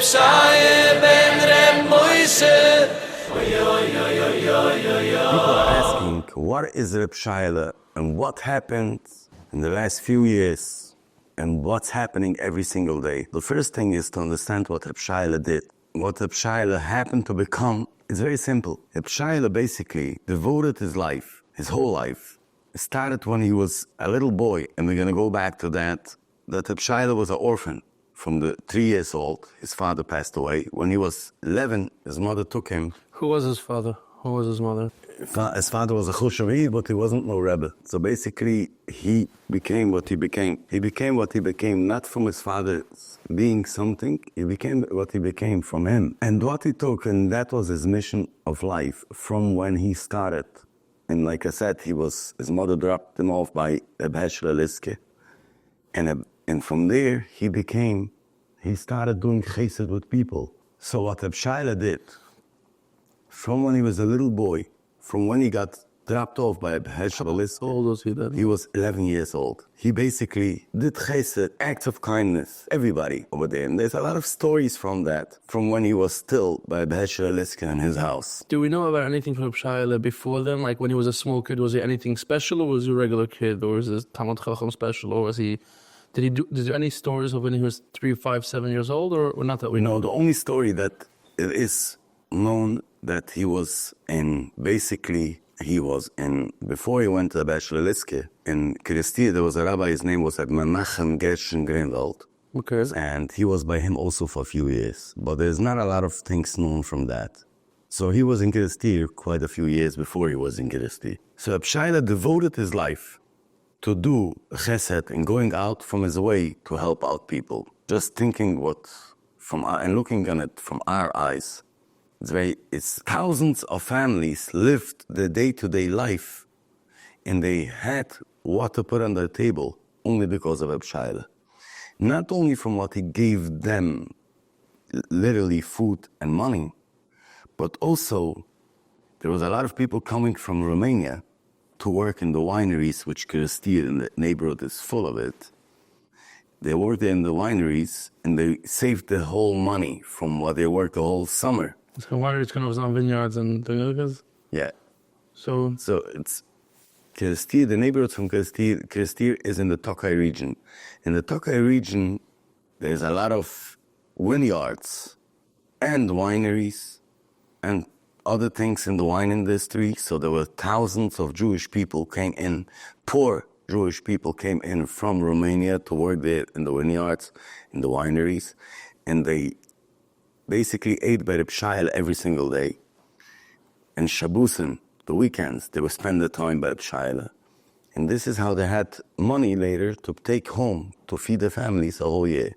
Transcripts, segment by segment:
Reb Shayale ben Reb Moishe. People are asking, what is Reb Shayale and what happened in the last few years and what's happening every single day? The first thing is to understand what Reb Shayale did. What Reb Shayale happened to become is very simple. Reb Shayale basically devoted his life, his whole life. It started when he was a little boy, and we're going to go back to that Reb Shayale was an orphan. From the 3 years old, his father passed away. When he was 11, his mother took him. Who was his father? Who was his mother? His father was a Choshevi, but he wasn't no rebbe. So basically, he became what he became. He became what he became, not from his father being something. He became what he became from him. And what he took, and that was his mission of life from when he started. And like I said, his mother dropped him off by Reb Shayale. And from there, he started doing chesed with people. So what Reb Shayale did, from when he was a little boy, from when he got dropped off by Reb Shayale, How old was he then? he was 11 years old. He basically did chesed, acts of kindness, everybody over there. And there's a lot of stories from that, from when he was still by Reb Shayale in his house. Do we know about anything from Reb Shayale before then? Like when he was a small kid, was he anything special, or was he a regular kid, or was he Talmud Chacham special, or was he... Is there any stories of when he was 3, 5, 7 years old, or not that we know? No, the only story that it is known that he was in, before he went to the Reb Shayale, in Kerestir, there was a rabbi, his name was Menachem Gershon Greenwald. Okay. And he was by him also for a few years. But there's not a lot of things known from that. So he was in Kerestir quite a few years before he was in Kerestir. So Reb Shayale devoted his life to do chesed and going out from his way to help out people. Just thinking and looking on it from our eyes. It's thousands of families lived the day-to-day life, and they had what to put on their table only because of Reb Shayale. Not only from what he gave them, literally food and money, but also there was a lot of people coming from Romania to work in the wineries, which Kerestir in the neighborhood is full of it. They worked in the wineries, and they saved the whole money from what they worked the whole summer. So wineries kind of was on vineyards and things. Yeah. So it's Kerestir, the neighborhood from Kerestir. Kerestir is in the Tokai region. In the Tokai region, there's a lot of vineyards and wineries and other things in the wine industry. So there were thousands of Jewish people came in, poor Jewish people came in from Romania to work there in the vineyards, in the wineries, and they basically ate by Reb Shayale every single day. And Shabbosim, the weekends, they would spend the time by Reb Shayale. And this is how they had money later to take home to feed their families a whole year.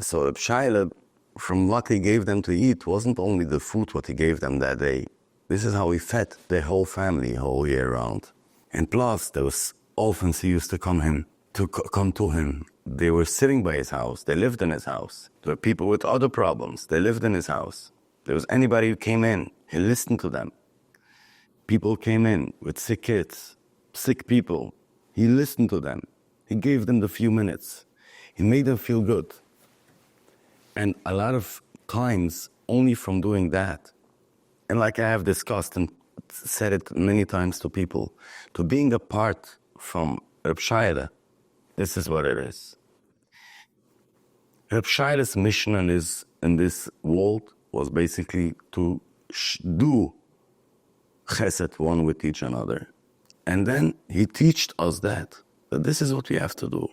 So Reb Shayale, from what he gave them to eat, wasn't only the food what he gave them that day. This is how he fed their whole family whole year round. And plus, there was orphans who used to come to him. They were sitting by his house. They lived in his house. There were people with other problems. They lived in his house. There was anybody who came in. He listened to them. People came in with sick kids, sick people. He listened to them. He gave them the few minutes. He made them feel good. And a lot of times, only from doing that, and like I have discussed and said it many times to people, to being apart from Reb Shayale, this is what it is. Reb Shayale's mission in this world was basically to do chesed one with each another. And then he taught us that this is what we have to do.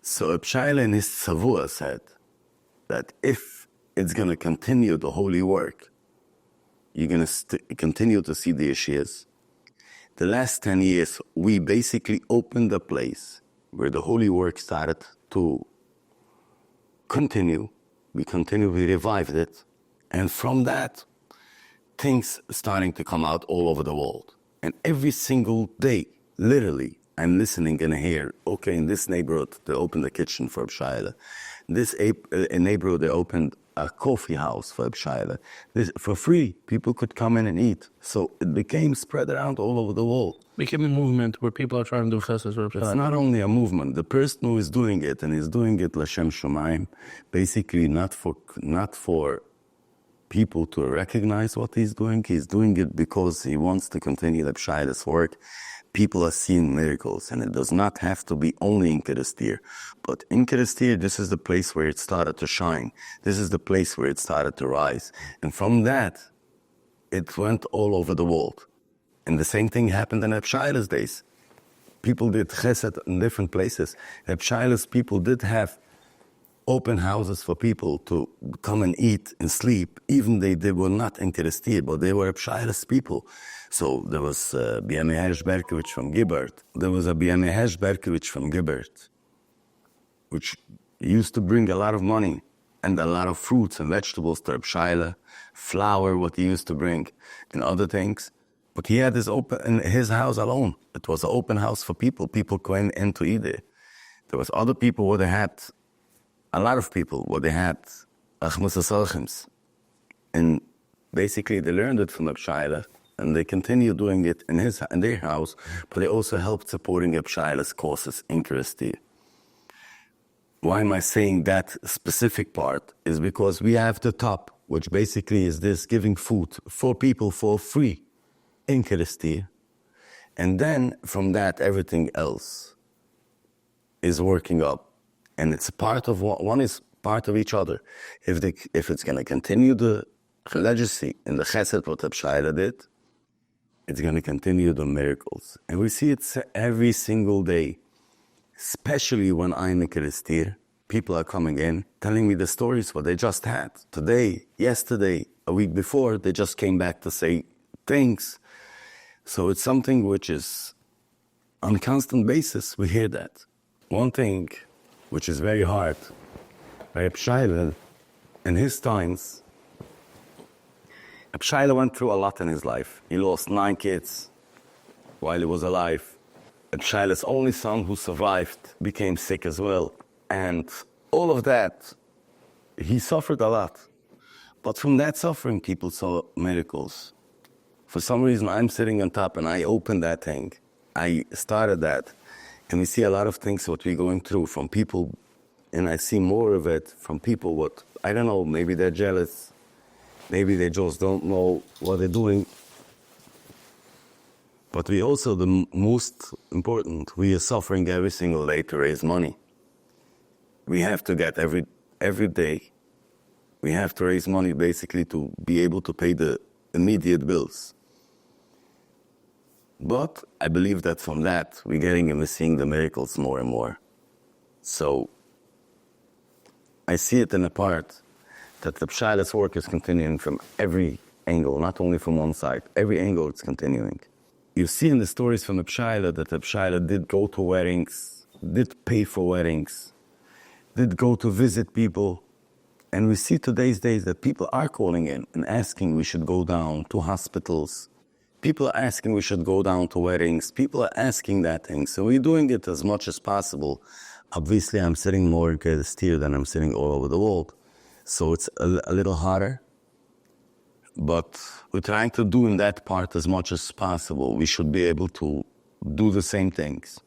So Reb Shayale in his Tzavua said that if it's going to continue the holy work, you're going to continue to see the Yeshiyas. The last 10 years, we basically opened a place where the holy work started to continue. We revived it. And from that, things starting to come out all over the world. And every single day, literally, I'm listening and I hear, okay, in this neighborhood, they opened a kitchen for Reb Shayale. This neighborhood, they opened a coffee house for Reb Shayale. This, for free, people could come in and eat. So it became spread around all over the world. Became a movement where people are trying to do chesed for Reb It's Shayale. not only a movement. The person who is doing it, and is doing it L'Shem Shomayim, basically not for people to recognize what he's doing it because he wants to continue Reb Shayale's work. People are seeing miracles, and it does not have to be only in Kerestir. But in Kerestir, this is the place where it started to shine. This is the place where it started to rise. And from that, it went all over the world. And the same thing happened in Reb Shayale's days. People did chesed in different places. Reb Shayale's people did have open houses for people to come and eat and sleep, even they were not in Kerestir, but they were Reb Shayale's people. So there was Biamehesh Berkowitz from Gibbert. There was a Biamehesh Berkowitz from Gibbert, which used to bring a lot of money and a lot of fruits and vegetables to Reb Shayale, flour, what he used to bring, and other things. But he had his house alone. It was an open house for people. People came in to eat it. There was other people where they had, a lot of people where they had Achmas HaSalchims. And basically they learned it from Reb Shayale, and they continue doing it in their house, but they also helped supporting Reb Shayale's courses in Kerestir. Why am I saying that specific part? Is because we have the top, which basically is this giving food for people for free in Kerestir. And then from that, everything else is working up. And it's part of one is part of each other. If it's going to continue the legacy in the chesed what Reb Shayale did, it's going to continue the miracles. And we see it every single day, especially when I'm in Kerestir. People are coming in, telling me the stories what they just had. Today, yesterday, a week before, they just came back to say things. So it's something which is, on a constant basis, we hear that. One thing which is very hard, Reb Shayale, in his times, Reb Shayale went through a lot in his life. He lost 9 kids while he was alive. Reb Shayale's only son who survived became sick as well. And all of that, he suffered a lot. But from that suffering, people saw miracles. For some reason, I'm sitting on top and I opened that thing. I started that. And we see a lot of things what we're going through from people, and I see more of it from people what, I don't know, maybe they're jealous. Maybe they just don't know what they're doing. But we also, the most important, we are suffering every single day to raise money. We have to get every day, we have to raise money basically to be able to pay the immediate bills. But I believe that from that, we're getting and we're seeing the miracles more and more. So I see it in a part that Reb Shayale's work is continuing from every angle, not only from one side. Every angle it's continuing. You see in the stories from Reb Shayale that Reb Shayale did go to weddings, did pay for weddings, did go to visit people. And we see today's days that people are calling in and asking we should go down to hospitals. People are asking we should go down to weddings. People are asking that thing. So we're doing it as much as possible. Obviously, I'm sitting more in Kerestir than I'm sitting all over the world. So it's a little harder. But we're trying to do in that part as much as possible. We should be able to do the same things.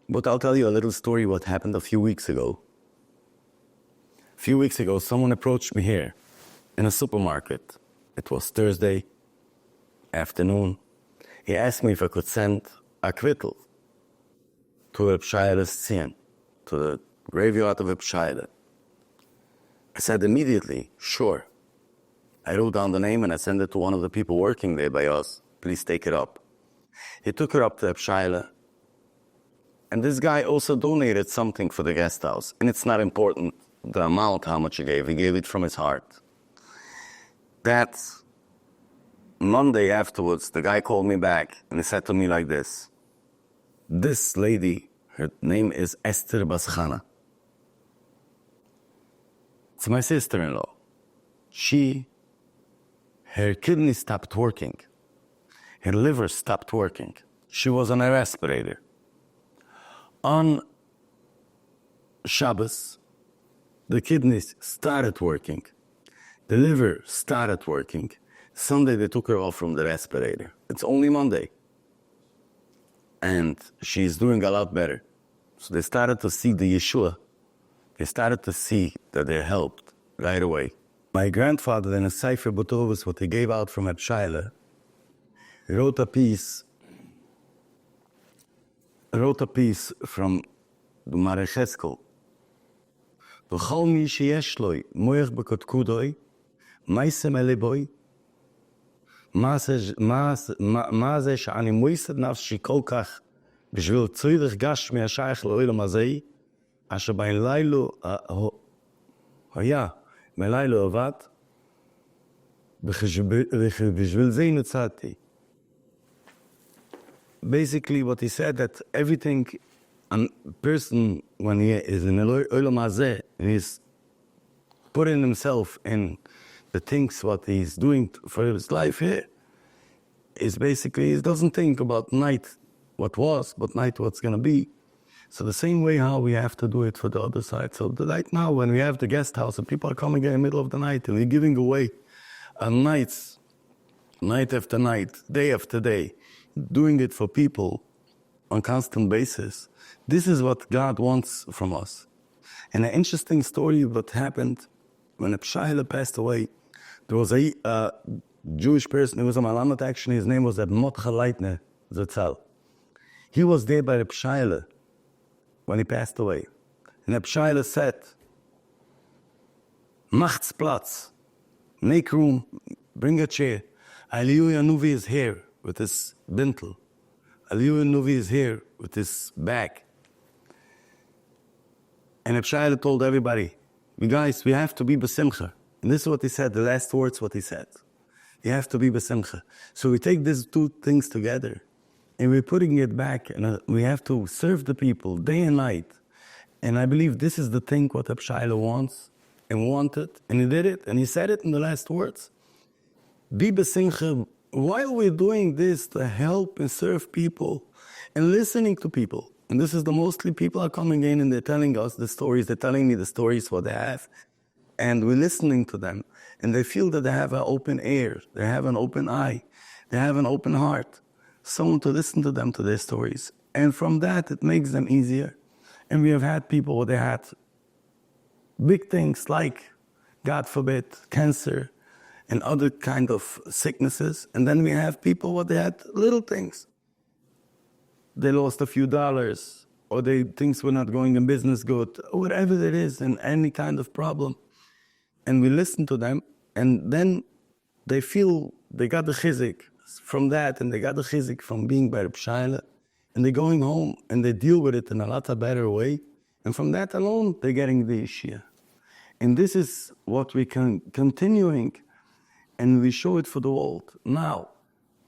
But I'll tell you a little story what happened a few weeks ago. A few weeks ago, someone approached me here in a supermarket. It was Thursday afternoon. He asked me if I could send a kvittel to Reb Shayale's tzien, to the graveyard of Reb Shayale. I said immediately, sure. I wrote down the name and I sent it to one of the people working there by us. Please take it up. He took her up to Reb Shayale. And this guy also donated something for the guest house. And it's not important, the amount, how much he gave. He gave it from his heart. That Monday afterwards, the guy called me back and he said to me like this. This lady, her name is Esther Baschana. It's my sister-in-law. Her kidney stopped working. Her liver stopped working. She was on a respirator. On Shabbos, the kidneys started working. The liver started working. Sunday, they took her off from the respirator. It's only Monday. And she's doing a lot better. So they started to see the Yeshua. They started to see that they're helped right away. My grandfather, in a Sefer Botovus, what he gave out from Reb Shayale, wrote a piece from the Marecheskel. V'chol mi sheyesh loi moich b'kotkudoi, maisem eliboi, מה זה שאני מויסד נפשי כל כך בשביל צורך גשמי השייך לעולם הזה, אשר בלילו היה, בלילו עבד, בשביל זה נצאתי. Basically, what he said, that everything a person, when he is in Olam Hazeh, he's putting himself in the things what he's doing for his life here, is basically, he doesn't think about night what was, but night what's going to be. So the same way how we have to do it for the other side. So right now, when we have the guest house and people are coming in the middle of the night and we're giving away nights, night after night, day after day, doing it for people on a constant basis, this is what God wants from us. And an interesting story what happened when Reb Shayale passed away, there was a Jewish person, he was a Malamed actually, his name was Reb Moishe Friedlander, Zatzal. He was there by Reb Shayale when he passed away. And Reb Shayale said, Macht's Platz, make room, bring a chair. Eliyahu Nuvi is here with his bintel. Eliyahu Nuvi is here with his bag. And Reb Shayale told everybody, you guys, we have to be besimcha. And this is what he said, the last words what he said. You have to be besimcha. So we take these two things together and we're putting it back, and we have to serve the people day and night. And I believe this is the thing what Reb Shayale wants and wanted, and he did it, and he said it in the last words. Be besimcha. While we're doing this to help and serve people and listening to people, and this is the mostly people are coming in and they're telling us the stories, they're telling me the stories what they have, and we're listening to them, and they feel that they have an open ear, they have an open eye, they have an open heart, someone to listen to them, to their stories. And from that, it makes them easier. And we have had people, they had big things like, God forbid, cancer, and other kind of sicknesses. And then we have people what they had little things. They lost a few dollars, or things were not going in business good, or whatever it is, and any kind of problem. And we listen to them, and then they feel they got the chizik from that, and they got the chizik from being by Reb Shayale, and they're going home, and they deal with it in a lot of better way. And from that alone, they're getting the Yeshia. And this is what we can continuing, and we show it for the world. Now,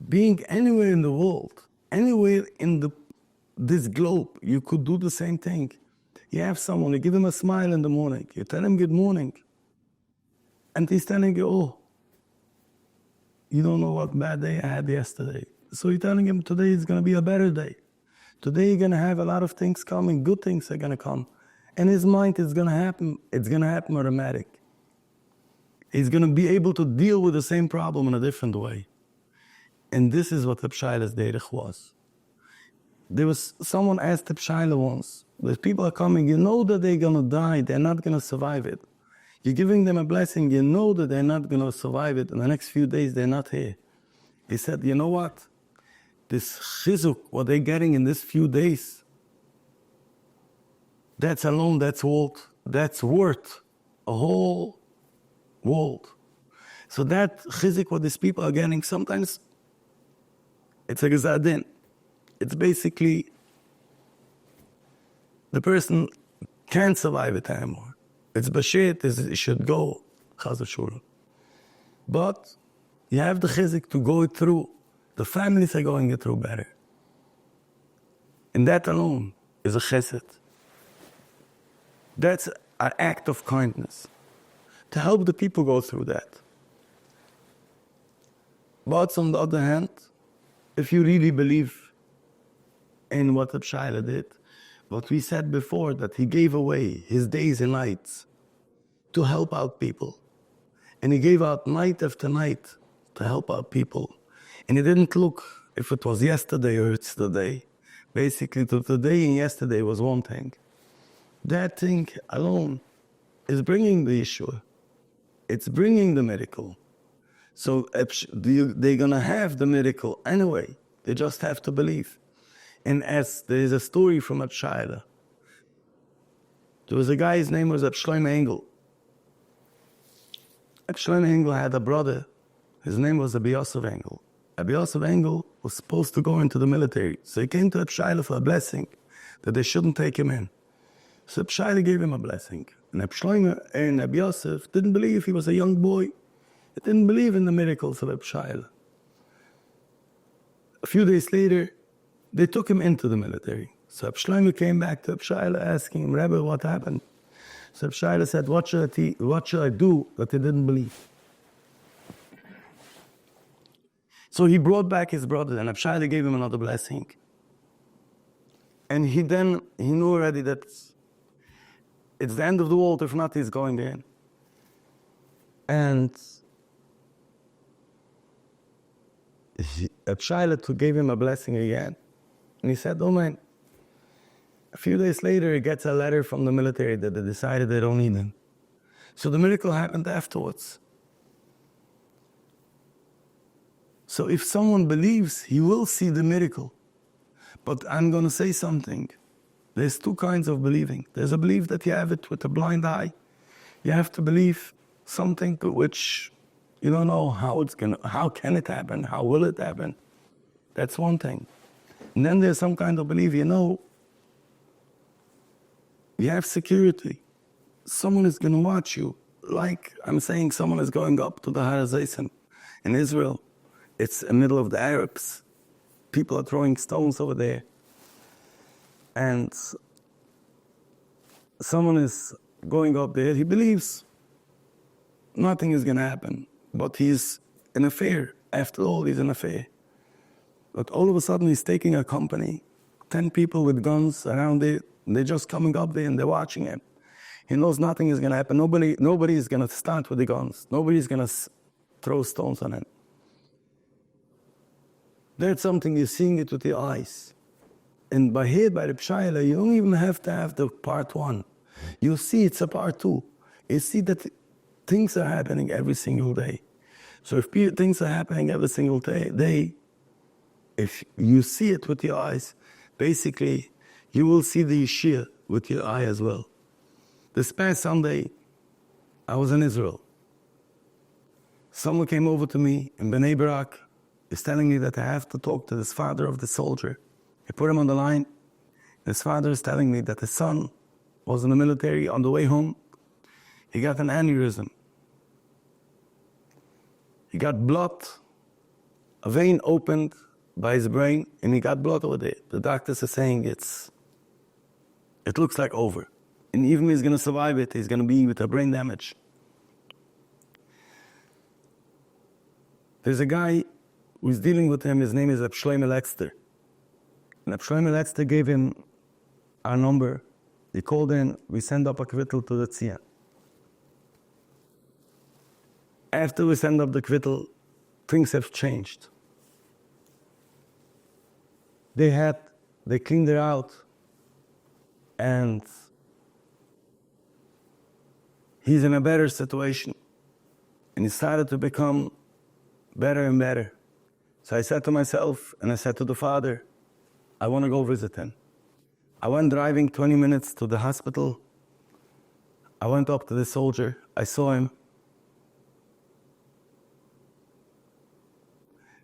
being anywhere in the world, anywhere in this globe, you could do the same thing. You have someone, you give him a smile in the morning, you tell him good morning, and he's telling you, oh, you don't know what bad day I had yesterday. So you're telling him today is going to be a better day. Today you're going to have a lot of things coming, good things are going to come. And his mind is going to happen, it's going to happen automatic. He's going to be able to deal with the same problem in a different way. And this is what Reb Shayale's derech was. There was someone asked Reb Shayale once, if people are coming, you know that they're going to die, they're not going to survive it. You're giving them a blessing, you know that they're not going to survive it, in the next few days they're not here. He said, you know what? This chizuk, what they're getting in these few days, that's alone, that's worth a whole world. So that chizuk, what these people are getting, sometimes it's a gezadin. It's basically the person can't survive it anymore. It's bashit, it should go, chas v'shulam. But you have the chizik to go it through. The families are going it through better. And that alone is a chesed. That's an act of kindness to help the people go through that. But on the other hand, if you really believe And what Reb Shayale did, what we said before, that he gave away his days and nights to help out people. And he gave out night after night to help out people. And he didn't look if it was yesterday or it's today. Basically, today and yesterday was one thing. That thing alone is bringing the issue. It's bringing the miracle. So they're going to have the miracle anyway. They just have to believe. And as there is a story from Reb Shayale, there was a guy, his name was Reb Shlomo Engel. Reb Shlomo Engel had a brother. His name was Rabbi Yosef Engel. Rabbi Yosef Engel was supposed to go into the military. So he came to Reb Shayale for a blessing that they shouldn't take him in. So Reb Shayale gave him a blessing. And Reb Shlomo and Rabbi Yosef didn't believe. He was a young boy. He didn't believe in the miracles of Reb Shayale. A few days later, they took him into the military. So Reb Shlomo came back to Reb Shayale asking him, Rebbe, what happened? So Reb Shayale said, what should I do that they didn't believe? So he brought back his brother, and Reb Shayale gave him another blessing. And he knew already that it's the end of the world, if not, he's going in. And Reb Shayale gave him a blessing again. And he said, oh man, a few days later, he gets a letter from the military that they decided they don't need him. So the miracle happened afterwards. So if someone believes, he will see the miracle. But I'm going to say something. There's two kinds of believing. There's a belief that you have it with a blind eye. You have to believe something which you don't know how can it happen, how will it happen. That's one thing. And then there's some kind of belief, you have security. Someone is going to watch you. Like I'm saying, someone is going up to the Har HaZeisim in Israel. It's in the middle of the Arabs. People are throwing stones over there. And someone is going up there. He believes nothing is going to happen. But he's in a fair. After all, he's in a fair. But all of a sudden, he's taking a company, 10 people with guns around it. They're just coming up there and they're watching him. He knows nothing is going to happen. Nobody is going to start with the guns. Nobody's going to throw stones on him. That's something you're seeing it with your eyes. And by Reb Shayale, you don't even have to have the part one. You see it's a part two. You see that things are happening every single day. So if things are happening every single day, if you see it with your eyes, basically you will see the Yeshia with your eye as well. This past Sunday, I was in Israel. Someone came over to me in Bnei Brak. He's telling me that I have to talk to this father of the soldier. I put him on the line. His father is telling me that his son was in the military. On the way home, he got an aneurysm. He got blood, a vein opened by his brain, and he got blood over there. The doctors are saying it looks like over. And even if he's going to survive it, he's going to be with a brain damage. There's a guy who's dealing with him. His name is Reb Shayale Guest. And Reb Shayale Guest gave him our number. He called in. We sent up a kvittel to the Tzia. After we send up the kvittel, things have changed. They cleaned it out, and he's in a better situation. And he started to become better and better. So I said to myself, and I said to the father, I want to go visit him. I went driving 20 minutes to the hospital. I went up to the soldier. I saw him.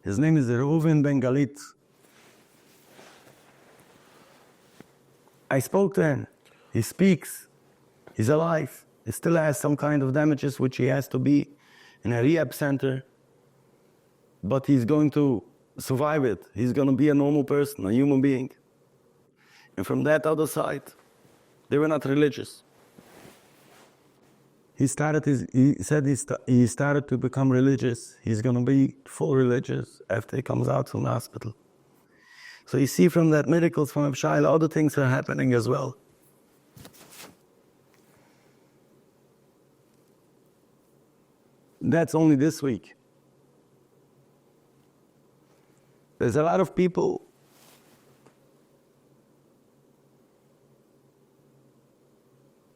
His name is Reuven Ben Galit. I spoke to him. He speaks. He's alive. He still has some kind of damages, which he has to be in a rehab center. But he's going to survive it. He's going to be a normal person, a human being. And from that other side, they were not religious. He said he started to become religious. He's going to be full religious after he comes out from the hospital. So you see from that miracles from Reb Shayale, other things are happening as well. That's only this week. There's a lot of people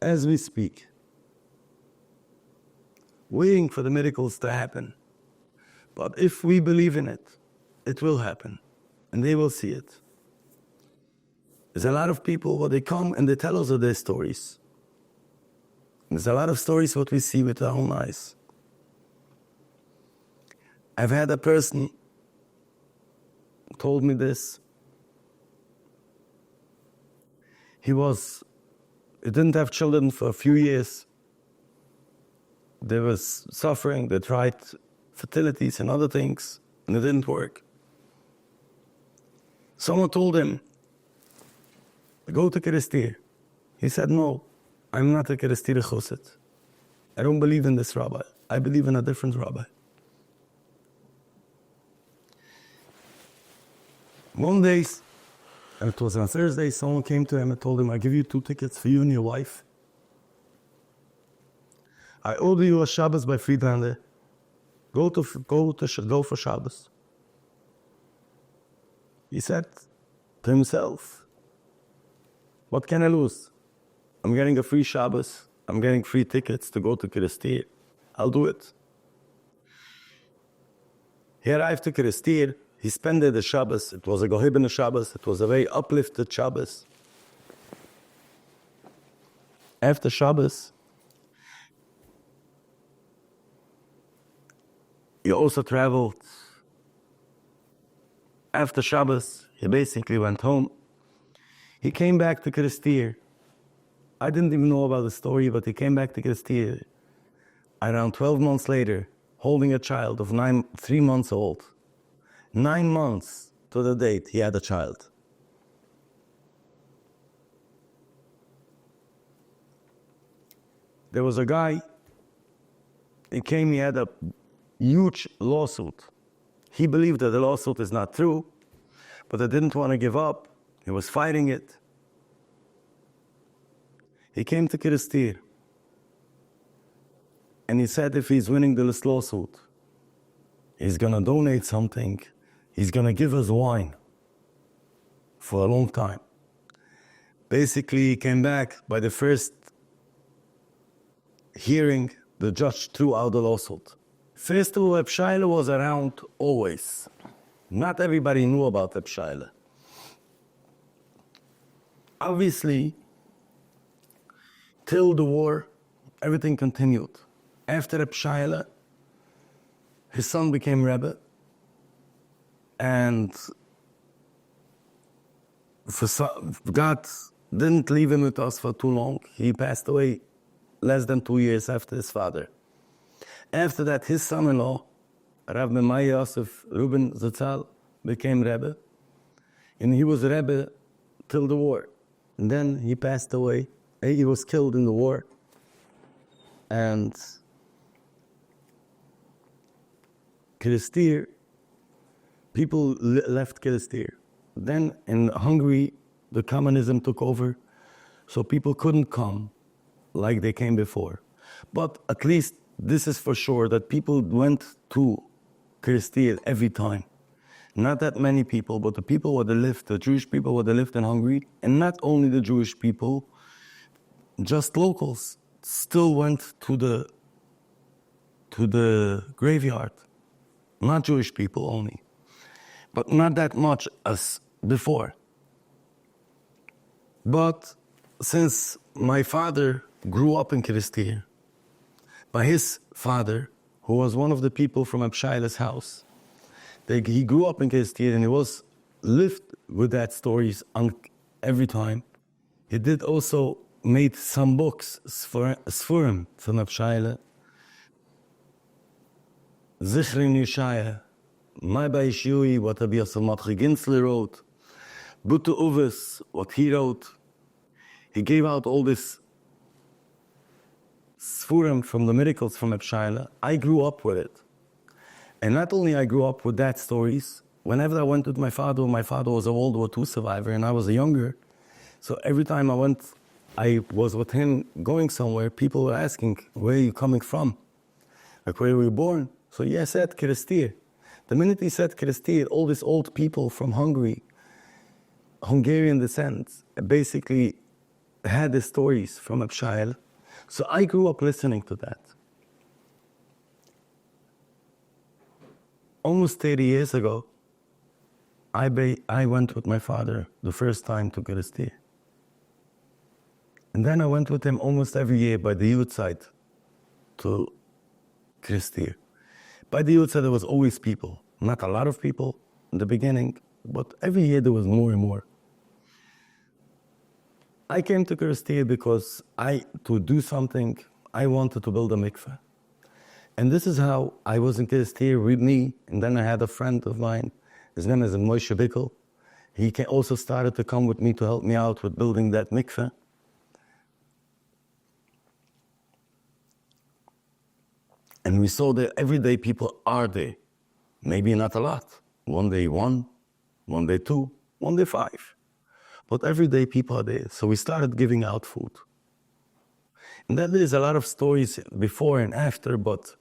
as we speak, waiting for the miracles to happen. But if we believe in it, it will happen, and they will see it. There's a lot of people, they come and they tell us of their stories. There's a lot of stories what we see with our own eyes. I've had a person told me this. He didn't have children for a few years. They was suffering, they tried fertilities and other things, and it didn't work. Someone told him, go to Kerestir. He said, no, I'm not a Kerestir Choset. I don't believe in this rabbi. I believe in a different rabbi. One day, and it was on Thursday, someone came to him and told him, I give you 2 tickets for you and your wife. I order you a Shabbos by Friedlander. Go for Shabbos. He said to himself, what can I lose? I'm getting a free Shabbos. I'm getting free tickets to go to Kerestir. I'll do it. He arrived to Kerestir. He spent the Shabbos. It was a Gohibin Shabbos. It was a very uplifted Shabbos. After Shabbos, he also traveled. After Shabbos, he basically went home. He came back to Kerestir. I didn't even know about the story, but he came back to Kerestir around 12 months later, holding a child of 3 months old. 9 months to the date, he had a child. There was a guy, he came, he had a huge lawsuit. He believed that the lawsuit is not true, but he didn't want to give up. He was fighting it. He came to Kerestir, and he said if he's winning this lawsuit, he's going to donate something. He's going to give us wine for a long time. Basically, he came back by the first hearing, the judge threw out the lawsuit. First of all, Reb Shayale was around always. Not everybody knew about Reb Shayale. Obviously, till the war, everything continued. After Reb Shayale, his son became Rebbe, and God didn't leave him with us for too long. He passed away less than 2 years after his father. After that, his son-in-law, Rabbi Moishe Friedlander, became Rebbe, and he was Rebbe till the war. And then he passed away. He was killed in the war, and Kerestir, people left Kerestir. Then in Hungary, the communism took over, so people couldn't come like they came before. But at least this is for sure, that people went to Kerestir every time. Not that many people, but the people who lived, the Jewish people who lived in Hungary, and not only the Jewish people, just locals still went to the graveyard. Not Jewish people only, but not that much as before. But since my father grew up in Kerestir, by his father, who was one of the people from Reb Shayale's house, he grew up in Kerestir, and he lived with that stories every time. He did also made some books, Sfurim from Reb Shayale, Zichrin Yeshaya, My Baish Yui, what Rabbi Yosef Matchi Ginzler wrote, Butu Uves, what he wrote. He gave out all this Sfurim from the miracles from Reb Shayale. I grew up with it. And not only I grew up with that stories, whenever I went with my father was a World War II survivor and I was younger. So every time I was with him going somewhere, people were asking, where are you coming from? Like, where were you born? So he said, Kerestir. The minute he said Kerestir, all these old people from Hungary, Hungarian descent, basically had the stories from Reb Shayale. So I grew up listening to that. Almost 30 years ago, I went with my father the first time to Kerestir. And then I went with him almost every year by the youth side to Kerestir. By the youth side, there was always people. Not a lot of people in the beginning, but every year there was more and more. I came to Kerestir because to do something, I wanted to build a mikveh. And this is how I was in Kerestir with me, and then I had a friend of mine, his name is Moishe Friedlander. He also started to come with me to help me out with building that mikveh. And we saw that every day people are there. Maybe not a lot. One day 1, one day 2, one day 5. But every day people are there. So we started giving out food. And then there's a lot of stories before and after, but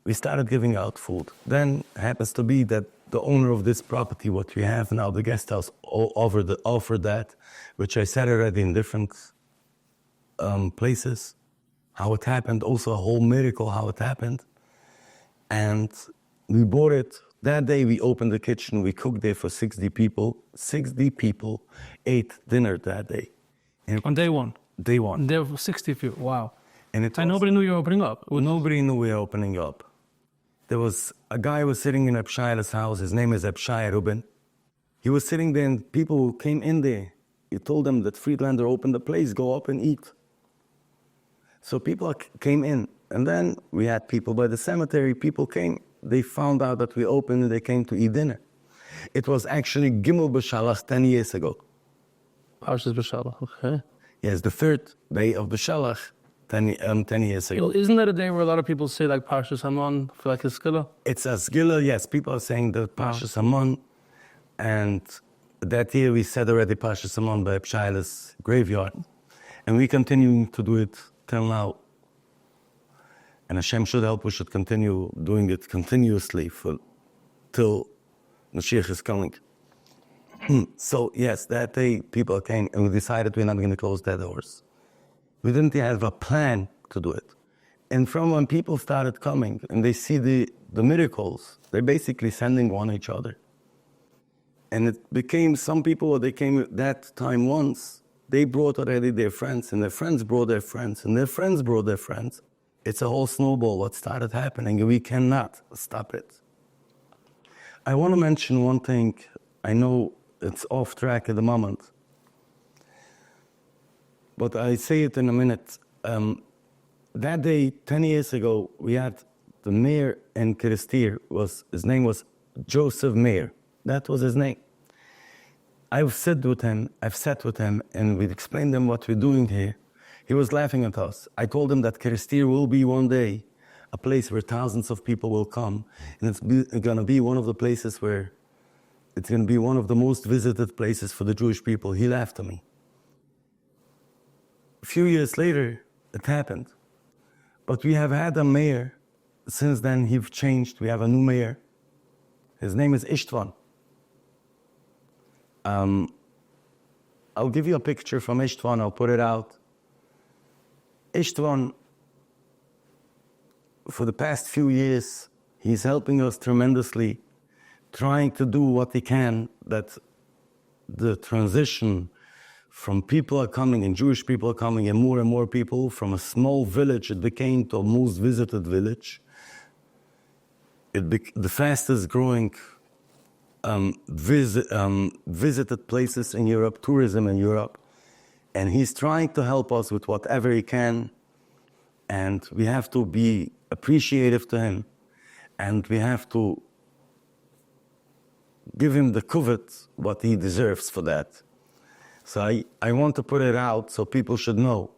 we started giving out food. Then happens to be that the owner of this property, what we have now, the guest house, offered that, which I said already in different places, how it happened, also a whole miracle how it happened. And we bought it. That day we opened the kitchen, we cooked there for 60 people. 60 people ate dinner that day. And On day one? Day one. There were 60 people, wow. And nobody knew you were opening up? Nobody knew we were opening up. There was a guy who was sitting in Reb Shayale's house, his name is Reb Shayale. He was sitting there and people who came in there, he told them that Friedlander opened the place, go up and eat. So people came in, and then we had people by the cemetery, people came, they found out that we opened and they came to eat dinner. It was actually Gimel B'Shalach 10 years ago. Parshas B'Shalach, okay. Yes, the third day of B'Shalach 10 years ago. Isn't that a day where a lot of people say like Parshas Hamon for like a skilla? It's a skilla, yes. People are saying the Parshas Hamon, and that year we said already Parshas Hamon by Reb Shayale's graveyard. And we continuing to do it till now. And Hashem should help, we should continue doing it continuously till Mashiach is coming. So yes, that day people came and we decided we're not going to close that doors. We didn't have a plan to do it. And from when people started coming and they see the miracles, they're basically sending one each other. And it became some people, they came at that time once, they brought already their friends, and their friends brought their friends, and their friends brought their friends. It's a whole snowball what started happening, and we cannot stop it. I want to mention one thing. I know it's off track at the moment, but I say it in a minute. That day, 10 years ago, we had the mayor in Kerestir, his name was Joseph Mayer. That was his name. I've sat with him, and we explained to him what we're doing here. He was laughing at us. I told him that Kerestir will be one day a place where thousands of people will come, and it's going to be one of the places where it's going to be one of the most visited places for the Jewish people. He laughed at me. A few years later, it happened. But we have had a mayor. Since then, he's changed. We have a new mayor. His name is Ishtvan. I'll give you a picture from Ishtvan. I'll put it out. Ishtvan, for the past few years, he's helping us tremendously, trying to do what he can, that the transition from people are coming and Jewish people are coming and more people from a small village, it became the most visited village. The fastest growing visited places in Europe, tourism in Europe. And he's trying to help us with whatever he can. And we have to be appreciative to him. And we have to give him the kuvvet, what he deserves for that. So I want to put it out so people should know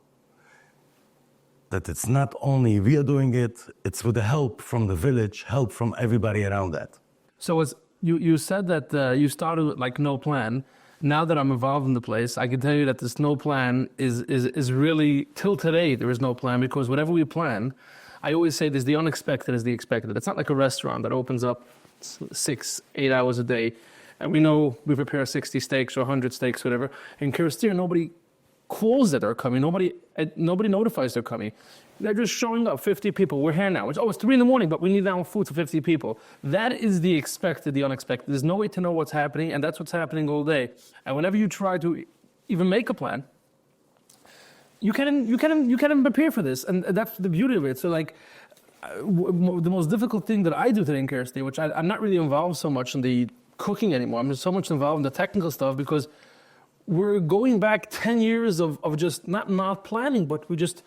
that it's not only we are doing it, it's with the help from the village, help from everybody around that. So you said that you started with like no plan. Now that I'm involved in the place, I can tell you that this no plan is really, till today, there is no plan, because whatever we plan, I always say there's the unexpected is the expected. It's not like a restaurant that opens up 6-8 hours a day, and we know we prepare 60 steaks or 100 steaks, whatever. In Kerestir, nobody calls that they're coming. Nobody notifies they're coming. They're just showing up, 50 people. We're here now. It's 3 a.m, but we need now food for 50 people. That is the expected, the unexpected. There's no way to know what's happening, and that's what's happening all day. And whenever you try to even make a plan, you can't prepare for this, and that's the beauty of it. So like, the most difficult thing that I do today in Kerestir, which I'm not really involved so much in the cooking anymore. I'm just so much involved in the technical stuff, because we're going back 10 years of just not planning, but we just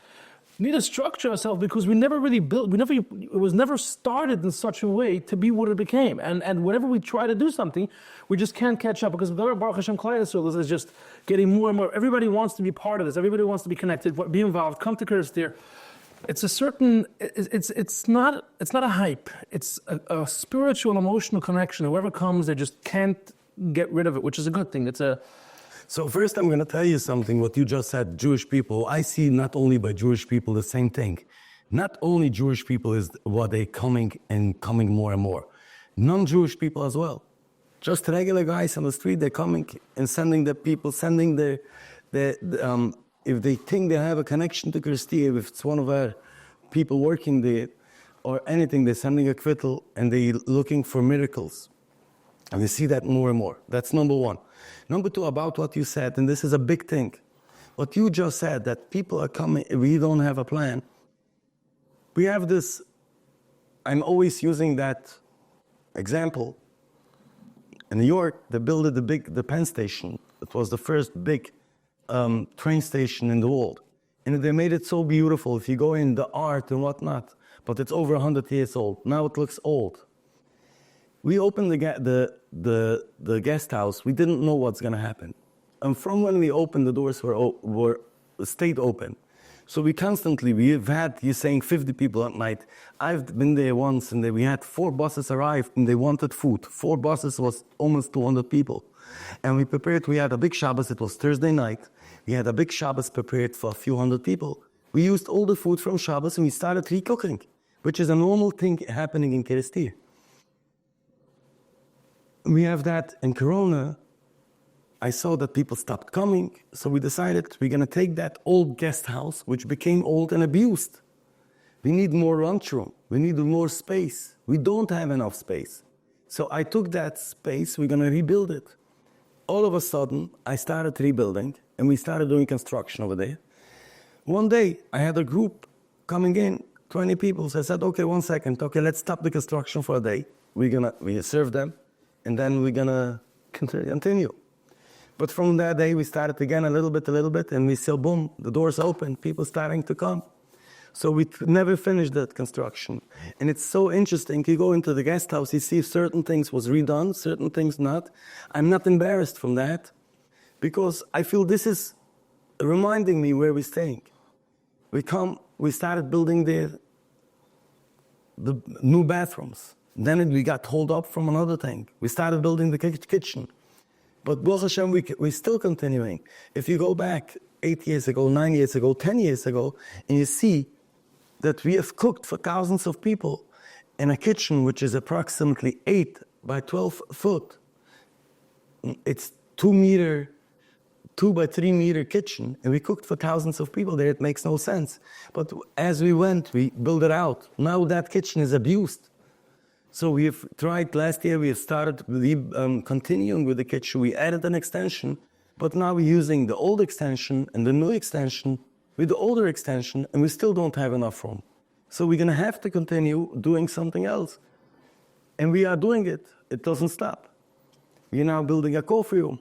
need to structure ourselves, because we never really built, it was never started in such a way to be what it became. And whenever we try to do something, we just can't catch up, because the Baruch Hashem Klal Yisrael is just getting more and more. Everybody wants to be part of this. Everybody wants to be connected, be involved, come to Kerestir. It's a certain, it's not a hype. It's a spiritual, emotional connection. Whoever comes, they just can't get rid of it, which is a good thing. So first I'm going to tell you something, what you just said, Jewish people. I see not only by Jewish people the same thing. Not only Jewish people is what they coming more and more. Non-Jewish people as well. Just regular guys on the street, they're coming and sending the people, if they think they have a connection to Kerestir, if it's one of our people working there or anything, they're sending a kvittel and they're looking for miracles. And we see that more and more. That's number one. Number two, about what you said, and this is a big thing. What you just said, that people are coming, we don't have a plan. We have this, I'm always using that example. In New York, they built the Penn Station. It was the first big train station in the world. And they made it so beautiful. If you go in, the art and whatnot, but it's over 100 years old. Now it looks old. We opened the guest house. We didn't know what's going to happen. And from when we opened, the doors stayed open. So we've had, you're saying 50 people at night. I've been there once, and we had 4 buses arrived, and they wanted food. 4 buses was almost 200 people. And we had a big Shabbos. It was Thursday night. We had a big Shabbos prepared for a few hundred people. We used all the food from Shabbos, and we started recooking, which is a normal thing happening in Kerestir. We have that in Corona. I saw that people stopped coming, so we decided we're going to take that old guest house, which became old and abused. We need more lunchroom. We need more space. We don't have enough space. So I took that space, we're going to rebuild it. All of a sudden, I started rebuilding, and we started doing construction over there. One day, I had a group coming in, 20 people. So I said, okay, 1 second. Okay, let's stop the construction for a day. We serve them. And then we're going to continue. But from that day, we started again a little bit, and we saw, boom, the doors open, people starting to come. So we never finished that construction. And it's so interesting. You go into the guest house, you see certain things was redone, certain things not. I'm not embarrassed from that, because I feel this is reminding me where we're staying. We started building the new bathrooms. Then we got hold up from another thing. We started building the kitchen. But Baruch Hashem, we're still continuing. If you go back 8 years ago, 9 years ago, 10 years ago, and you see that we have cooked for thousands of people in a kitchen which is approximately 8 by 12 foot. It's 2 by 3 meter kitchen, and we cooked for thousands of people there. It makes no sense. But as we went, we built it out. Now that kitchen is abused. So we've tried last year, we have started continuing with the kitchen. We added an extension, but now we're using the old extension and the new extension with the older extension, and we still don't have enough room. So we're going to have to continue doing something else. And we are doing it. It doesn't stop. We're now building a coffee room.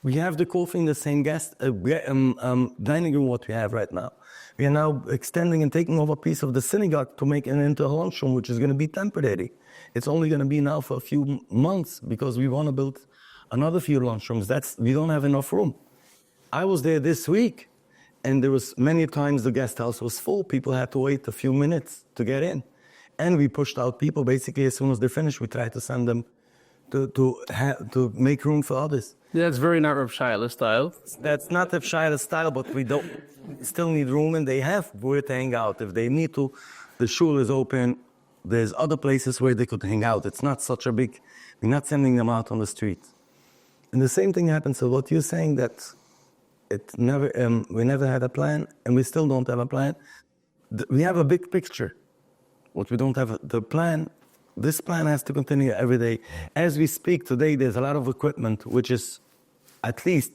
We have the coffee in the same dining room what we have right now. We are now extending and taking over a piece of the synagogue to make it into a lunchroom, which is going to be temporary. It's only going to be now for a few months, because we want to build another few lunchrooms. We don't have enough room. I was there this week, and there was many times the guest house was full. People had to wait a few minutes to get in. And we pushed out people. Basically, as soon as they're finished, we try to send them to make room for others. Yeah, it's very not Reb Shayale style. That's not Reb Shayale style, but we don't still need room, and they have where to hang out if they need to. The shul is open. There's other places where they could hang out. It's not such a big. We're not sending them out on the street. And the same thing happens. So what you're saying that we never had a plan, and we still don't have a plan. We have a big picture. What we don't have the plan. This plan has to continue every day. As we speak today, there's a lot of equipment, which is at least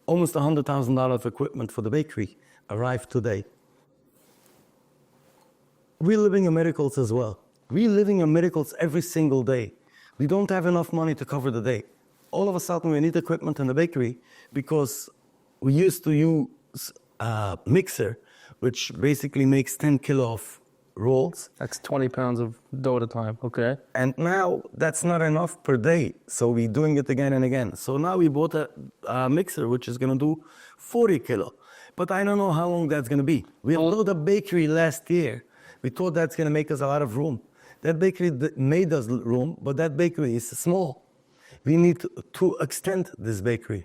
almost $100,000 of equipment for the bakery arrived today. We're living in miracles as well. We're living in miracles every single day. We don't have enough money to cover the day. All of a sudden, we need equipment in the bakery because we used to use a mixer, which basically makes 10 kilo of rolls. That's 20 pounds of dough at a time, okay. And now that's not enough per day. So we're doing it again and again. So now we bought a mixer, which is going to do 40 kilo. But I don't know how long that's going to be. We built a bakery last year. We thought that's going to make us a lot of room. That bakery made us room, but that bakery is small. We need to extend this bakery.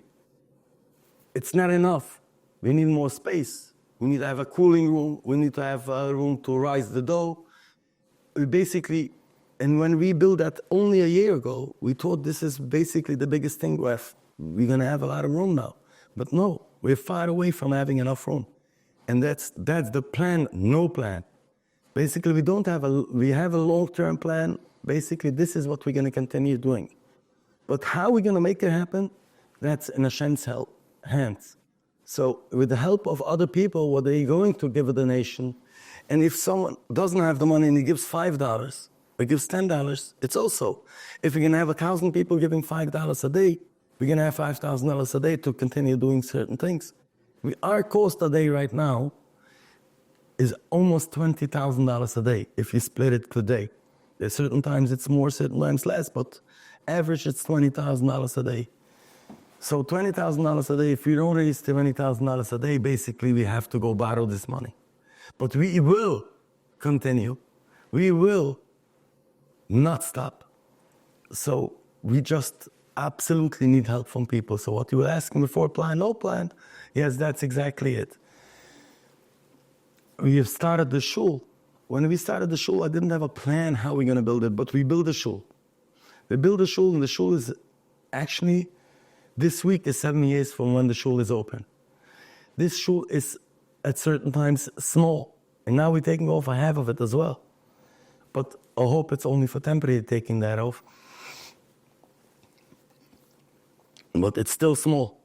It's not enough. We need more space. We need to have a cooling room. We need to have a room to rise the dough. We basically, and when we built that only a year ago, we thought this is basically the biggest thing we're going to have a lot of room now. But no, we're far away from having enough room. And that's the plan, no plan. Basically, we have a long-term plan. Basically, this is what we're going to continue doing. But how we're going to make it happen, that's in Hashem's hands. So with the help of other people, what they're going to give a donation, and if someone doesn't have the money and he gives $5 or gives $10, it's also. If we're going to have 1,000 people giving $5 a day, we're going to have $5,000 a day to continue doing certain things. Our cost a day right now is almost $20,000 a day if you split it per day. There's certain times it's more, certain times less, but average it's $20,000 a day. So $20,000 a day, if we don't raise $20,000 a day, basically we have to go borrow this money. But we will continue. We will not stop. So we just absolutely need help from people. So what you were asking before, plan, no plan, yes, that's exactly it. We have started the shul. When we started the shul, I didn't have a plan how we're going to build it, but we built a shul. We built a shul, and the shul is actually, this week is 7 years from when the shul is open. This shul is at certain times small, and now we're taking off a half of it as well. But I hope it's only for temporary taking that off. But it's still small.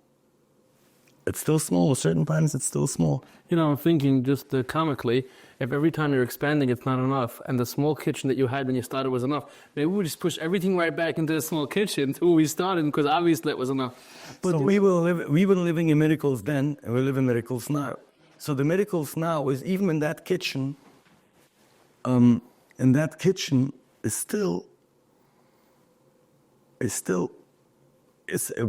It's still small. Certain times it's still small. You know, I'm thinking just comically, if every time you're expanding it's not enough, and the small kitchen that you had when you started was enough, maybe we just push everything right back into the small kitchen to where we started, because obviously it was enough. But so we were living in miracles then, and we live in miracles now. So the miracles now is even in that kitchen, is still,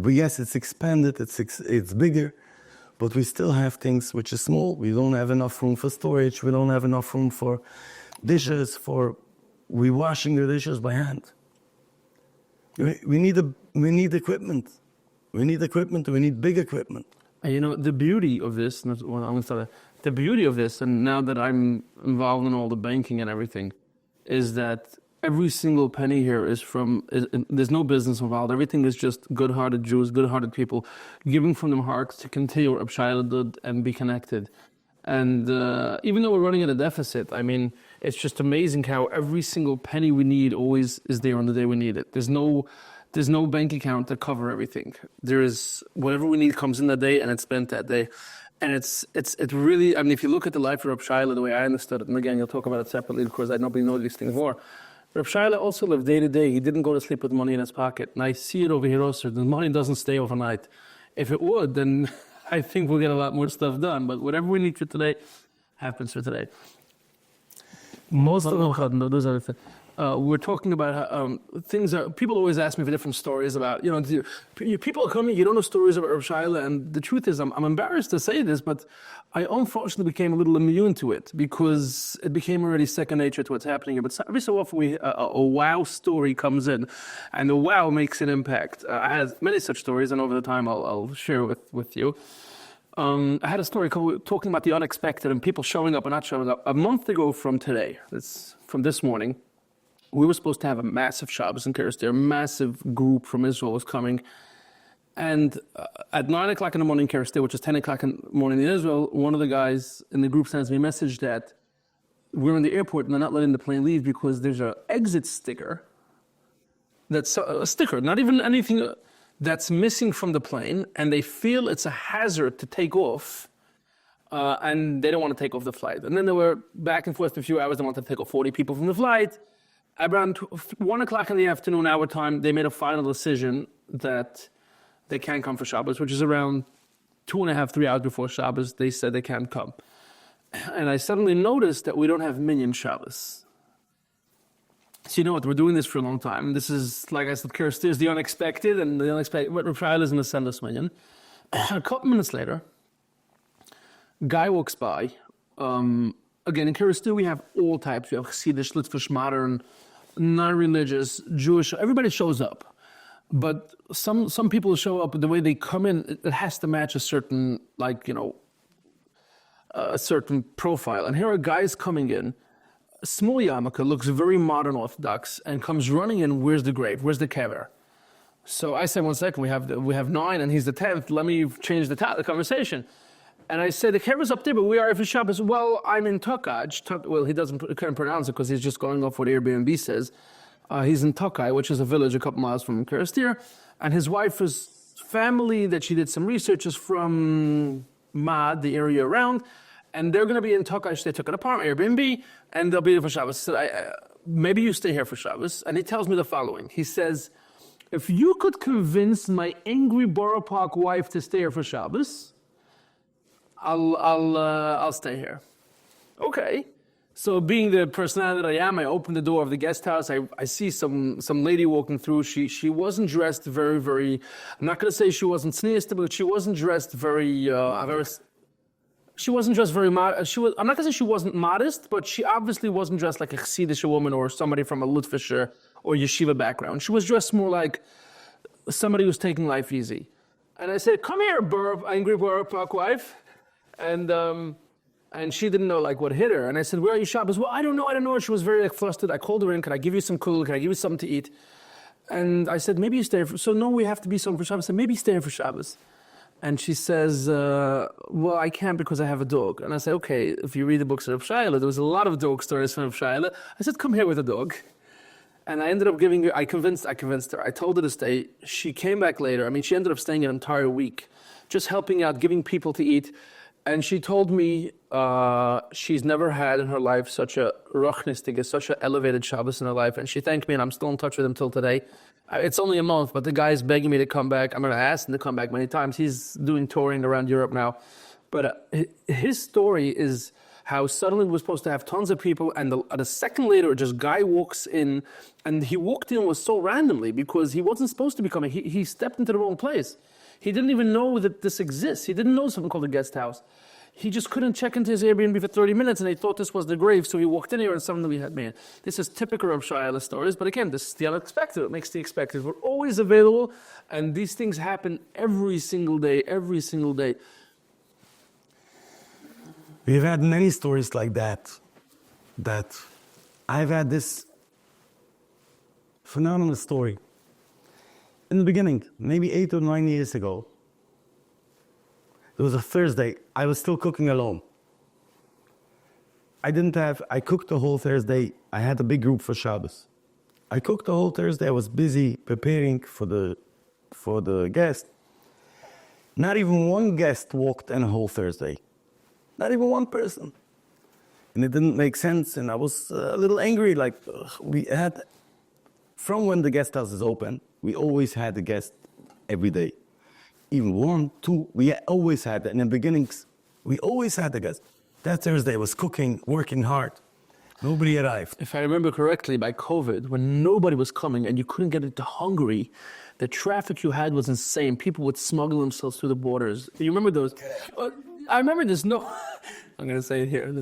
yes, it's expanded, it's bigger, but we still have things which are small. We don't have enough room for storage. We don't have enough room for dishes. We're washing the dishes by hand. We need equipment. We need equipment. We need big equipment. And you know, the beauty of this, and the beauty of this, and now that I'm involved in all the banking and everything, is that every single penny here there's no business involved. Everything is just good-hearted Jews, good-hearted people, giving from their hearts to continue what Reb Shayale did and be connected. And even though we're running at a deficit, I mean, it's just amazing how every single penny we need always is there on the day we need it. There's no bank account to cover everything. There is whatever we need comes in that day, and it's spent that day. And it's really, I mean, if you look at the life of Reb Shayale, the way I understood it, and again, you'll talk about it separately because nobody knows these things more. Reb Shayale also lived day to day. He didn't go to sleep with money in his pocket. And I see it over here also. The money doesn't stay overnight. If it would, then I think we'll get a lot more stuff done. But whatever we need for today happens for today. Most of them, we're talking about things that people always ask me for different stories about, people are coming, you don't know stories about Reb Shayale, and the truth is, I'm embarrassed to say this, but I unfortunately became a little immune to it because it became already second nature to what's happening here. But every so often a wow story comes in, and the wow makes an impact. I had many such stories, and over the time I'll share with you. I had a story talking about the unexpected and people showing up or not showing up. A month ago from today, from this morning, we were supposed to have a massive Shabbos in Kerestir. A massive group from Israel was coming. And at 9 o'clock in the morning in Kerestir, which is 10 o'clock in the morning in Israel, one of the guys in the group sends me a message that we're in the airport and they're not letting the plane leave because there's an exit sticker. That's a sticker, not even anything that's missing from the plane, and they feel it's a hazard to take off, and they don't want to take off the flight. And then they were back and forth for a few hours. They wanted to take off 40 people from the flight. Around 1 o'clock in the afternoon, our time, they made a final decision that they can't come for Shabbos, which is around 2.5, 3 hours before Shabbos. They said they can't come. And I suddenly noticed that we don't have Minyan Shabbos. So you know what, we're doing this for a long time. This is, like I said, Kerestir is the unexpected, and the unexpected, what Reb Shayale is in the Sendus Minyan. A couple minutes later, guy walks by. Again, in Kerestir we have all types. We have Chassidish, Litvish, modern, non-religious, Jewish. Everybody shows up. But some people show up, the way they come in, it has to match a certain, a certain profile. And here are guys coming in. Small yarmulke, looks very modern Orthodox, and comes running in. Where's the grave? Where's the kever? So I said, 1 second, we have 9 and he's the 10th. Let me change the conversation. And I said, the kever's up there, but we are for Shabbos. Well, I'm in Tokaj. Well, he couldn't pronounce it because he's just going off what Airbnb says. He's in Tokai, which is a village a couple miles from Kerestir, and his wife's family that she did some research is from Mad, the area around. And they're going to be in Tokai. They took an apartment, Airbnb, and they'll be there for Shabbos. So maybe you stay here for Shabbos. And he tells me the following. He says, if you could convince my angry Borough Park wife to stay here for Shabbos, I'll stay here. Okay. So being the personality that I am, I open the door of the guest house. I see some lady walking through. She wasn't dressed very, very, I'm not going to say she wasn't sneezed, but she wasn't dressed very, she wasn't dressed very modest. I'm not going to say she wasn't modest, but she obviously wasn't dressed like a Chassidish woman or somebody from a Litvisher or yeshiva background. She was dressed more like somebody who's taking life easy. And I said, come here, angry Borough Park wife. And she didn't know what hit her. And I said, where are you Shabbos? Well, I don't know. She was very flustered. I called her in. Could I give you some cool? Could I give you something to eat? And I said, maybe you stay so no, we have to be something for Shabbos. I said, maybe stay for Shabbos. And she says, well, I can't because I have a dog. And I said, okay, if you read the books of Reb Shayale, there was a lot of dog stories from Reb Shayale. I said, come here with a dog. And I ended up giving her, I convinced her. I told her to stay. She came back later. I mean, she ended up staying an entire week, just helping out, giving people to eat. And she told me she's never had in her life such a ruchnistic, such an elevated Shabbos in her life. And she thanked me, and I'm still in touch with him till today. It's only a month, but the guy's begging me to come back. I'm going to ask him to come back many times. He's doing touring around Europe now. But his story is how suddenly we're supposed to have tons of people, and a second later, just guy walks in, and he walked in was so randomly because he wasn't supposed to be coming. He stepped into the wrong place. He didn't even know that this exists. He didn't know something called a guest house. He just couldn't check into his Airbnb for 30 minutes, and they thought this was the grave, so he walked in here, and suddenly we had, man, this is typical of Shayale stories, but again, this is the unexpected. It makes the expected. We're always available, and these things happen every single day. We've had many stories like that I've had this phenomenal story. In the beginning, maybe 8 or 9 years ago, it was a Thursday. I was still cooking alone. I cooked the whole Thursday. I had a big group for Shabbos. I cooked the whole Thursday. I was busy preparing for the guest. Not even one guest walked in a whole Thursday. Not even one person. And it didn't make sense. And I was a little angry. From when the guest house is open, we always had a guest every day. Even 1, 2, we always had that. In the beginnings, we always had the guest. That Thursday I was cooking, working hard. Nobody arrived. If I remember correctly, by COVID, when nobody was coming and you couldn't get into Hungary, the traffic you had was insane. People would smuggle themselves through the borders. You remember those? I remember there's no. I'm gonna say it here.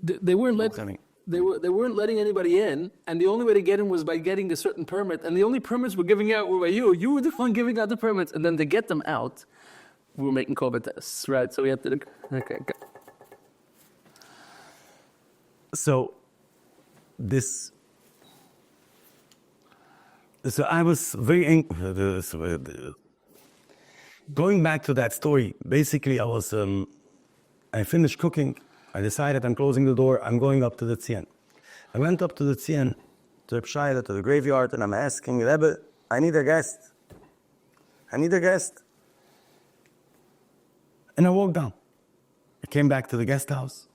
They weren't letting. They weren't letting anybody in, and the only way to get in was by getting a certain permit. And the only permits we're giving out were by you. You were the one giving out the permits, and then to get them out, we were making COVID tests, right? So we had to. Okay. So I was very going back to that story. Basically, I finished cooking. I decided I'm closing the door. I'm going up to the Tzien. I went up to the Tzien, to Reb Shayale, to the graveyard, and I'm asking, Rebbe, I need a guest. I need a guest. And I walked down. I came back to the guest house.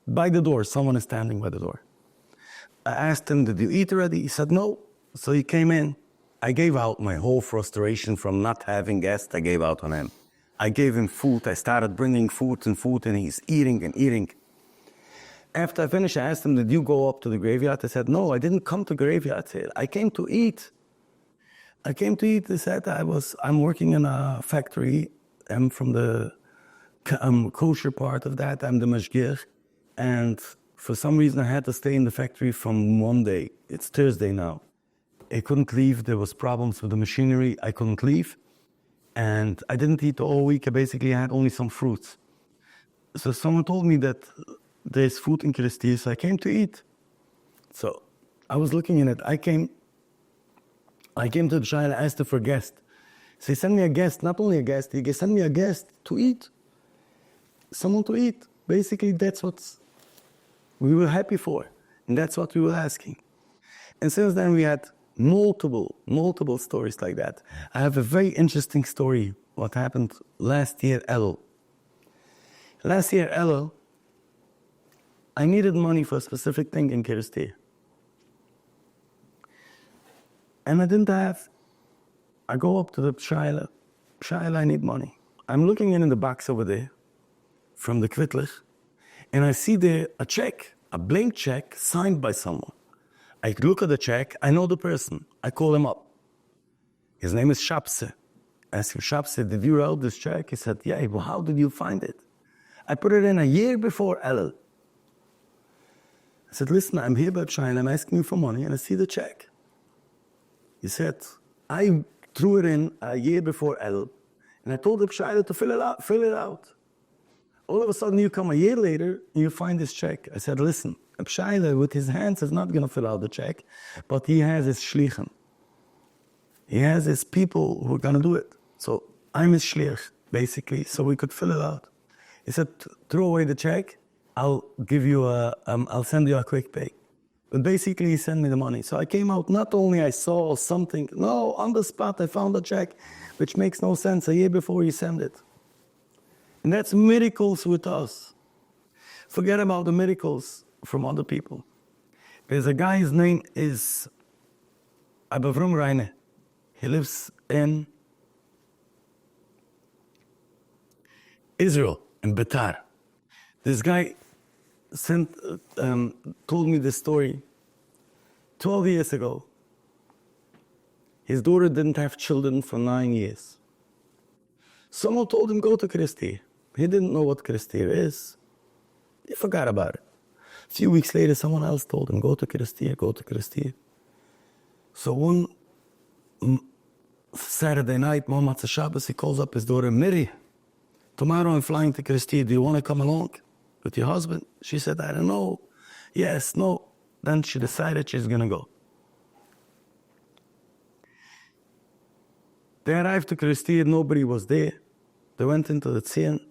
By the door, someone is standing by the door. I asked him, did you eat already? He said, no. So he came in. I gave out my whole frustration from not having guests. I gave out on him. I gave him food. I started bringing food, and he's eating and eating. After I finished, I asked him, did you go up to the graveyard? He said, no, I didn't come to the graveyard. I said, I came to eat. He said, I'm working in a factory. I'm from the kosher part of that. I'm the mashgiach. And for some reason, I had to stay in the factory from Monday. It's Thursday now. I couldn't leave. There was problems with the machinery. I couldn't leave. And I didn't eat all week. I basically had only some fruits. So someone told me that there's food in Kerestir, so I came to eat. So I was looking in it. I came to the Shayale, asked him for a guest. So he sent me a guest, not only a guest, he sent me a guest to eat. Someone to eat. Basically, that's what we were happy for. And that's what we were asking. And since then, we had multiple stories like that. I have a very interesting story, what happened last year, Elul. Last year, Elul, I needed money for a specific thing in Kerestir. And I didn't have. I go up to the Shayale, I need money. I'm looking in the box over there, from the Kvittler, and I see there a check, a blank check signed by someone. I look at the check, I know the person. I call him up. His name is Shapse. I asked him, Shapse, did you write this check? He said, yeah. Well, how did you find it? I put it in a year before Elul. I said, listen, I'm here by China, I'm asking you for money, and I see the check. He said, I threw it in a year before Elul, and I told Reb Shayale to fill it out. All of a sudden, you come a year later, and you find this check. I said, listen, Reb Shayale with his hands is not going to fill out the check, but he has his shlichim. He has his people who are going to do it. So I'm his shlich, basically, so we could fill it out. He said, throw away the check. I'll send you a quick pay. But basically, he sent me the money. So I came out, not only I saw something, no, on the spot, I found a check, which makes no sense a year before he sent it. And that's miracles with us. Forget about the miracles from other people. There's a guy, his name is Abavrum Reine. He lives in Israel, in Betar. This guy told me this story 12 years ago. His daughter didn't have children for 9 years. Someone told him, go to Kerestir. He didn't know what Kerestir is. He forgot about it. A few weeks later, someone else told him, go to Kerestir, go to Kerestir. So one Saturday night, Mohammad Shabbos, he calls up his daughter, Miri, tomorrow I'm flying to Kerestir. Do you want to come along with your husband? She said, I don't know. Yes, no. Then she decided she's going to go. They arrived to Kerestir, nobody was there. They went into the Tzien.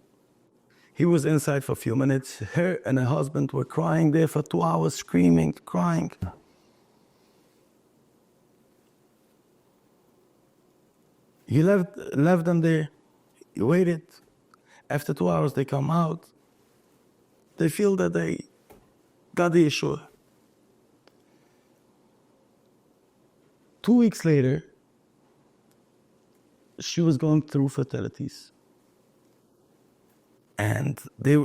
He was inside for a few minutes. Her and her husband were crying there for 2 hours, screaming, crying. He left them there. He waited. After 2 hours, they come out. They feel that they got the Yeshua. 2 weeks later, she was going through fertilities. And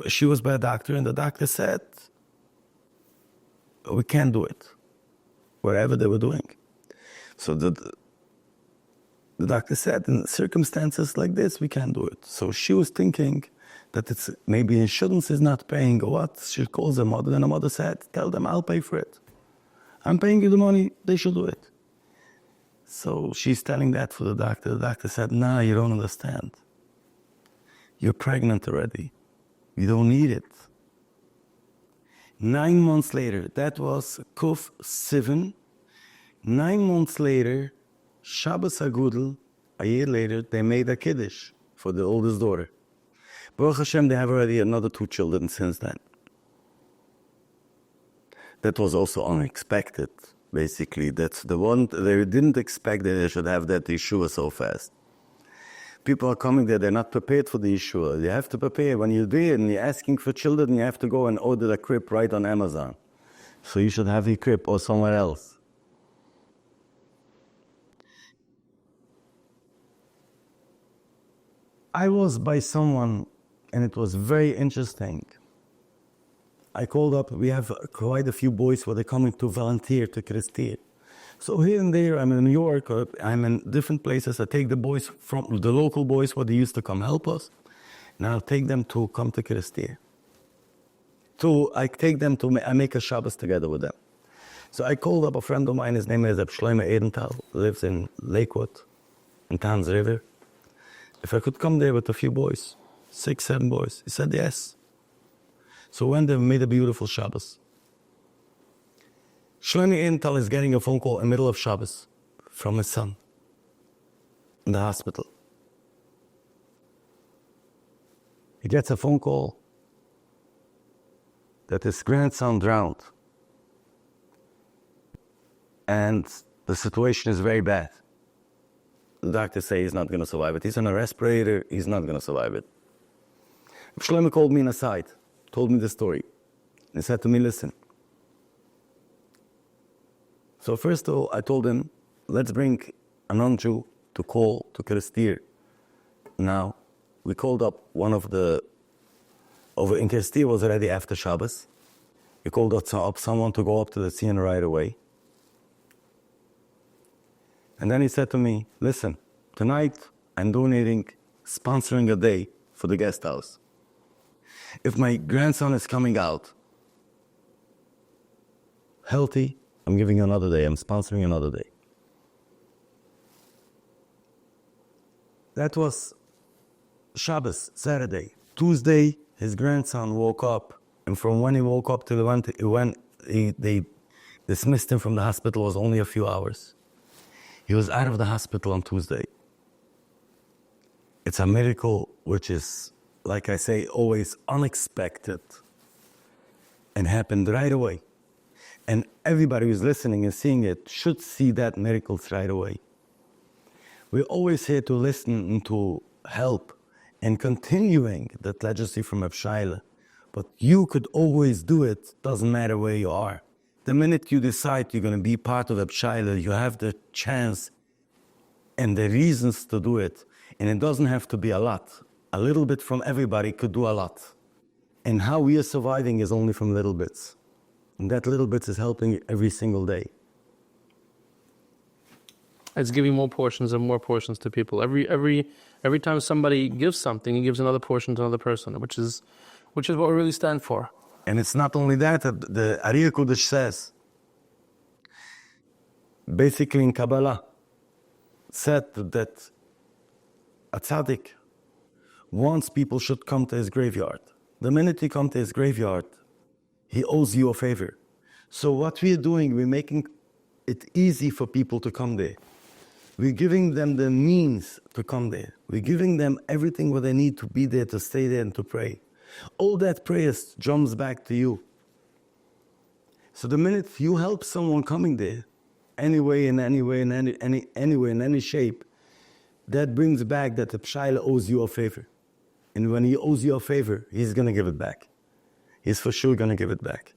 she was by a doctor, and the doctor said, we can't do it, wherever they were doing. So the doctor said, in circumstances like this, we can't do it. So she was thinking that it's maybe insurance is not paying or what. She calls her mother, and her mother said, tell them I'll pay for it. I'm paying you the money, they should do it. So she's telling that for the doctor. The doctor said, nah, you don't understand. You're pregnant already. You don't need it. 9 months later, that was Kuf 7. 9 months later, Shabbos Agudel, a year later, they made a Kiddush for the oldest daughter. Baruch Hashem, they have already another 2 children since then. That was also unexpected, basically. That's the one, they didn't expect that they should have that Yeshua so fast. People are coming there, they're not prepared for the Yeshua. You have to prepare. When you're there and you're asking for children, you have to go and order a crib right on Amazon. So you should have a crib or somewhere else. I was by someone, and it was very interesting. I called up, we have quite a few boys where they're coming to volunteer to Kerestir. So here and there, I'm in New York, or I'm in different places. I take the boys from the local boys where they used to come help us, and I'll take them to come to Kerestir. I make a Shabbos together with them. So I called up a friend of mine, his name is Reb Shayale Guest House, lives in Lakewood, in Towns River. If I could come there with a few boys, 6, 7 boys. He said yes. So when they made a beautiful Shabbos. Shlomi Intal is getting a phone call in the middle of Shabbos from his son in the hospital. He gets a phone call that his grandson drowned. And the situation is very bad. The doctors say he's not going to survive it. He's on a respirator, he's not going to survive it. Shlomi called me aside, told me the story. He said to me, listen. So first of all, I told him, let's bring a non-Jew to call to Kerestir. Now, we called up one of the, over in Kerestir was already after Shabbos. We called up someone to go up to the scene right away. And then he said to me, listen, tonight I'm sponsoring a day for the guest house. If my grandson is coming out healthy, I'm giving you another day. I'm sponsoring another day. That was Shabbos, Saturday. Tuesday, his grandson woke up. And from when he woke up till when they dismissed him from the hospital was only a few hours. He was out of the hospital on Tuesday. It's a miracle which is, like I say, always unexpected and happened right away. And everybody who's listening and seeing it should see that miracles right away. We're always here to listen and to help and continuing that legacy from Reb Shayale. But you could always do it, doesn't matter where you are. The minute you decide you're going to be part of Reb Shayale, you have the chance and the reasons to do it. And it doesn't have to be a lot. A little bit from everybody could do a lot. And how we are surviving is only from little bits. And that little bit is helping every single day. It's giving more portions and more portions to people. Every time somebody gives something, he gives another portion to another person, which is what we really stand for. And it's not only that, the Ari Kodesh says, basically in Kabbalah, said that a tzaddik wants people should come to his graveyard. The minute you come to his graveyard, he owes you a favor. So what we're doing, we're making it easy for people to come there. We're giving them the means to come there. We're giving them everything what they need to be there, to stay there and to pray. All that prayer jumps back to you. So the minute you help someone coming there, anyway, in any way, in any shape, that brings back that the Shayale owes you a favor. And when he owes you a favor, he's going to give it back. He's for sure going to give it back.